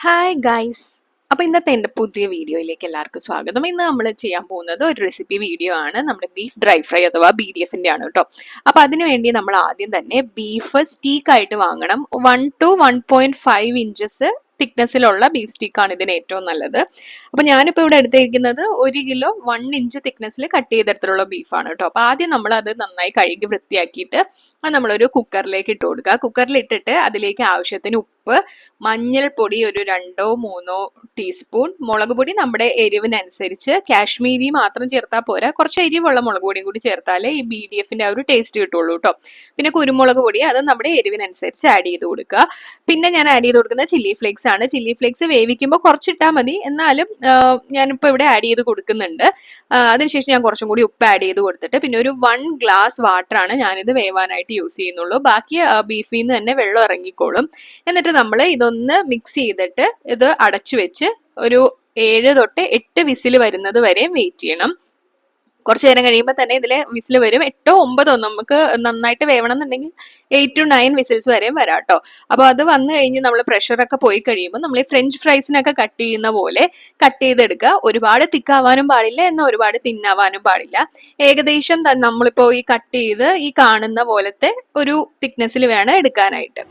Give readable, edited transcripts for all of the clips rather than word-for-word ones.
Hi guys. അപ്പോൾ ഇന്നത്തെ എൻ്റെ പുതിയ വീഡിയോയിലേക്ക് എല്ലാവർക്കും സ്വാഗതം. ഇന്ന് നമ്മൾ ചെയ്യാൻ പോകുന്നത് ഒരു റെസിപ്പി വീഡിയോ ആണ്. നമ്മുടെ ബീഫ് ഡ്രൈ ഫ്രൈ അഥവാ BDFൻ്റെ ആണ് കേട്ടോ. അപ്പോൾ അതിനു വേണ്ടി നമ്മൾ ആദ്യം തന്നെ ബീഫ് സ്റ്റീക്കായിട്ട് വാങ്ങണം. 1 to 1.5 ഇഞ്ചസ് തിക്നെസ്സിലുള്ള ബീഫ് സ്റ്റീക്കാണ് ഇതിന് ഏറ്റവും നല്ലത്. അപ്പോൾ ഞാനിപ്പോൾ ഇവിടെ എടുത്തിരിക്കുന്നത് 1 കിലോ 1 ഇഞ്ച് തിക്നെസ്സിൽ കട്ട് ചെയ്തെടുത്തിട്ടുള്ള ബീഫാണ് കേട്ടോ. അപ്പോൾ ആദ്യം നമ്മൾ അത് നന്നായി കഴുകി വൃത്തിയാക്കിയിട്ട് അത് നമ്മളൊരു കുക്കറിലേക്ക് ഇട്ട് കൊടുക്കുക. കുക്കറിൽ ഇട്ടിട്ട് അതിലേക്ക് ആവശ്യത്തിന് ഉപ്പ്, മഞ്ഞൾപ്പൊടി ഒരു 2-3 ടീസ്പൂൺ, മുളക് പൊടി നമ്മുടെ എരിവിനനുസരിച്ച്, കാശ്മീരി മാത്രം ചേർത്താൽ പോരാ, കുറച്ച് എരിവുള്ള മുളക് പൊടിയും കൂടി ചേർത്താലേ ഈ BDFൻ്റെ ആ ഒരു ടേസ്റ്റ് കിട്ടുള്ളൂ കേട്ടോ. പിന്നെ കുരുമുളക് പൊടി അത് നമ്മുടെ എരിവിനനുസരിച്ച് ആഡ് ചെയ്ത് കൊടുക്കുക. പിന്നെ ഞാൻ ആഡ് ചെയ്ത് കൊടുക്കുന്നത് ചില്ലി ഫ്ലേക്സ് ആണ്. ചില്ലി ഫ്ലേക്സ് വേവിക്കുമ്പോൾ കുറച്ചിട്ടാൽ മതി, എന്നാലും ഞാനിപ്പോൾ ഇവിടെ ആഡ് ചെയ്ത് കൊടുക്കുന്നുണ്ട്. അതിനുശേഷം ഞാൻ കുറച്ചും കൂടി ഉപ്പ് ആഡ് ചെയ്ത് കൊടുത്തിട്ട് പിന്നെ ഒരു 1 ഗ്ലാസ് വാട്ടറാണ് ഞാനിത് വേവാനായിട്ട് യൂസ് ചെയ്യുന്നുള്ളൂ. ബാക്കി ബീഫിൽ നിന്ന് തന്നെ വെള്ളം ഇറങ്ങിക്കോളും. എന്നിട്ട് നമ്മൾ ഇതൊന്ന് മിക്സ് ചെയ്തിട്ട് ഇത് അടച്ചു വെച്ച് ഒരു 7 തൊട്ട് 8 വിസിൽ വരുന്നത് വരെ വെയിറ്റ് ചെയ്യണം. കുറച്ച് നേരം കഴിയുമ്പോൾ തന്നെ ഇതിൽ വിസിൽ വരും. 8-9 നമുക്ക് നന്നായിട്ട് വേവണം എന്നുണ്ടെങ്കിൽ 8 to 9 വിസിൽസ് വരെയും വരാം കേട്ടോ. അപ്പോൾ അത് വന്നു കഴിഞ്ഞ് നമ്മൾ പ്രഷറൊക്കെ പോയി കഴിയുമ്പോൾ നമ്മൾ ഈ ഫ്രഞ്ച് ഫ്രൈസിനൊക്കെ കട്ട് ചെയ്യുന്ന പോലെ കട്ട് ചെയ്തെടുക്കുക. ഒരുപാട് തിക്കാവാനും പാടില്ല, എന്നാൽ ഒരുപാട് തിന്നാവാനും പാടില്ല. ഏകദേശം നമ്മളിപ്പോൾ ഈ കട്ട് ചെയ്ത് ഈ കാണുന്ന പോലത്തെ ഒരു തിക്നെസ്സിൽ വേണം എടുക്കാനായിട്ട്.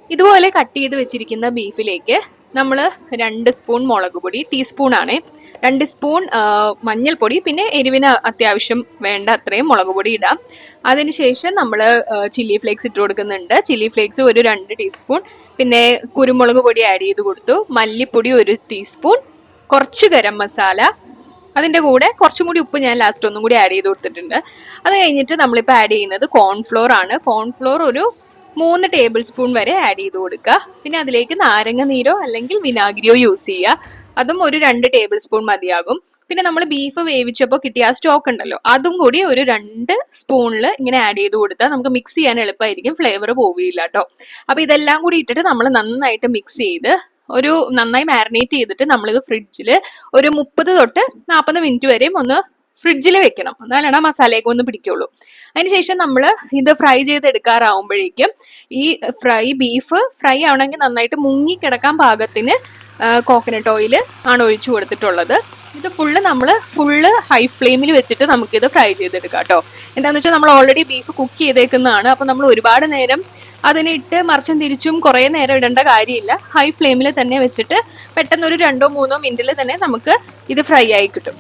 ഇതുപോലെ കട്ട് ചെയ്ത് വെച്ചിരിക്കുന്ന ബീഫിലേക്ക് നമ്മൾ 2 സ്പൂൺ മുളക് പൊടി, ടീസ്പൂണാണ്, 2 സ്പൂൺ മഞ്ഞൾപ്പൊടി, പിന്നെ എരിവിന് അത്യാവശ്യം വേണ്ട അത്രയും മുളക് പൊടി ഇടാം. അതിനുശേഷം നമ്മൾ ചില്ലി ഫ്ലേക്സ് ഇട്ട് കൊടുക്കുന്നുണ്ട്. ചില്ലി ഫ്ലേക്സ് ഒരു 2 ടീസ്പൂൺ, പിന്നെ കുരുമുളക് പൊടി ആഡ് ചെയ്ത് കൊടുത്തു, മല്ലിപ്പൊടി 1 ടീസ്പൂൺ, കുറച്ച് ഗരം മസാല, അതിൻ്റെ കൂടെ കുറച്ചും കൂടി ഉപ്പ് ഞാൻ ലാസ്റ്റ് ഒന്നും കൂടി ആഡ് ചെയ്ത് കൊടുത്തിട്ടുണ്ട്. അത് കഴിഞ്ഞിട്ട് നമ്മളിപ്പോൾ ആഡ് ചെയ്യുന്നത് കോൺഫ്ലോർ ആണ്. കോൺഫ്ലോർ ഒരു 3 ടേബിൾ സ്പൂൺ വരെ ആഡ് ചെയ്ത് കൊടുക്കുക. പിന്നെ അതിലേക്ക് നാരങ്ങ നീരോ അല്ലെങ്കിൽ വിനാഗിരിയോ യൂസ് ചെയ്യുക. അതും ഒരു 2 ടേബിൾ സ്പൂൺ മതിയാകും. പിന്നെ നമ്മൾ ബീഫ് വേവിച്ചപ്പോൾ കിട്ടിയ ആ സ്റ്റോക്ക് ഉണ്ടല്ലോ, അതും കൂടി ഒരു 2 സ്പൂണിൽ ഇങ്ങനെ ആഡ് ചെയ്ത് കൊടുത്താൽ നമുക്ക് മിക്സ് ചെയ്യാൻ എളുപ്പമായിരിക്കും, ഫ്ലേവർ പോവില്ല കേട്ടോ. അപ്പോൾ ഇതെല്ലാം കൂടി ഇട്ടിട്ട് നമ്മൾ നന്നായിട്ട് മിക്സ് ചെയ്ത് നന്നായി മാരിനേറ്റ് ചെയ്തിട്ട് നമ്മളിത് ഫ്രിഡ്ജിൽ ഒരു 30 തൊട്ട് 40 മിനിറ്റ് വരെയും ഒന്ന് ഫ്രിഡ്ജിൽ വെക്കണം. എന്നാലാണ് ആ മസാലയൊക്കെ ഒന്ന് പിടിക്കുള്ളൂ. അതിനുശേഷം നമ്മൾ ഇത് ഫ്രൈ ചെയ്തെടുക്കാറാവുമ്പോഴേക്കും ഈ ബീഫ് ഫ്രൈ ആവണമെങ്കിൽ നന്നായിട്ട് മുങ്ങിക്കിടക്കാൻ പാകത്തിന് കോക്കനട്ട് ഓയിൽ ആണ് ഒഴിച്ചു കൊടുത്തിട്ടുള്ളത്. ഇത് നമ്മൾ ഹൈ ഫ്ലെയിമിൽ വെച്ചിട്ട് നമുക്കിത് ഫ്രൈ ചെയ്തെടുക്കാം കേട്ടോ. എന്താണെന്ന് വെച്ചാൽ നമ്മൾ ഓൾറെഡി ബീഫ് കുക്ക് ചെയ്തേക്കുന്നതാണ്. അപ്പോൾ നമ്മൾ ഒരുപാട് നേരം അതിനിട്ട് മറിച്ചും തിരിച്ചും കുറേ നേരം ഇടേണ്ട കാര്യമില്ല. ഹൈ ഫ്ലെയിമിൽ തന്നെ വെച്ചിട്ട് പെട്ടെന്ന് ഒരു 2-3 മിനിറ്റിൽ തന്നെ നമുക്ക് ഇത് ഫ്രൈ ആയി കിട്ടും.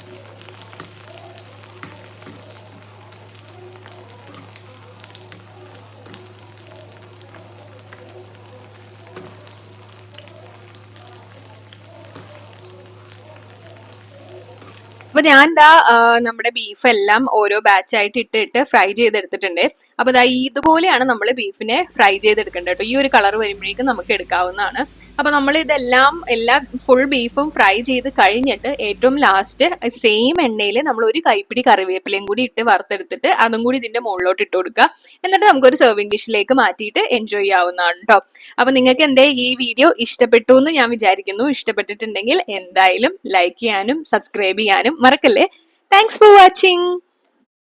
അപ്പൊ ഞാൻ നമ്മുടെ ബീഫ് എല്ലാം ഓരോ ബാച്ചായിട്ട് ഇട്ടിട്ട് ഫ്രൈ ചെയ്തെടുത്തിട്ടുണ്ട്. അപ്പൊ ഇതുപോലെയാണ് നമ്മൾ ബീഫിനെ ഫ്രൈ ചെയ്തെടുക്കേണ്ടത് കേട്ടോ. ഈ ഒരു കളർ വരുമ്പോഴേക്കും നമുക്ക് എടുക്കാവുന്നതാണ്. അപ്പൊ നമ്മൾ എല്ലാ ഫുൾ ബീഫും ഫ്രൈ ചെയ്ത് കഴിഞ്ഞിട്ട് ഏറ്റവും ലാസ്റ്റ് സെയിം എണ്ണയിൽ നമ്മൾ ഒരു കൈപ്പിടി കറിവേപ്പിലയും കൂടി ഇട്ട് വറുത്തെടുത്തിട്ട് അതും കൂടി ഇതിന്റെ മുകളിലോട്ട് ഇട്ട് കൊടുക്കുക. എന്നിട്ട് നമുക്കൊരു സെർവിങ് ഡിഷിലേക്ക് മാറ്റിയിട്ട് എൻജോയ് ചെയ്യാവുന്നതാണ് കേട്ടോ. അപ്പൊ നിങ്ങൾക്ക് എന്റെ ഈ വീഡിയോ ഇഷ്ടപ്പെട്ടു എന്ന് ഞാൻ വിചാരിക്കുന്നു. ഇഷ്ടപ്പെട്ടിട്ടുണ്ടെങ്കിൽ എന്തായാലും ലൈക്ക് ചെയ്യാനും സബ്സ്ക്രൈബ് ചെയ്യാനും മറക്കല്ലേ. Thanks for watching.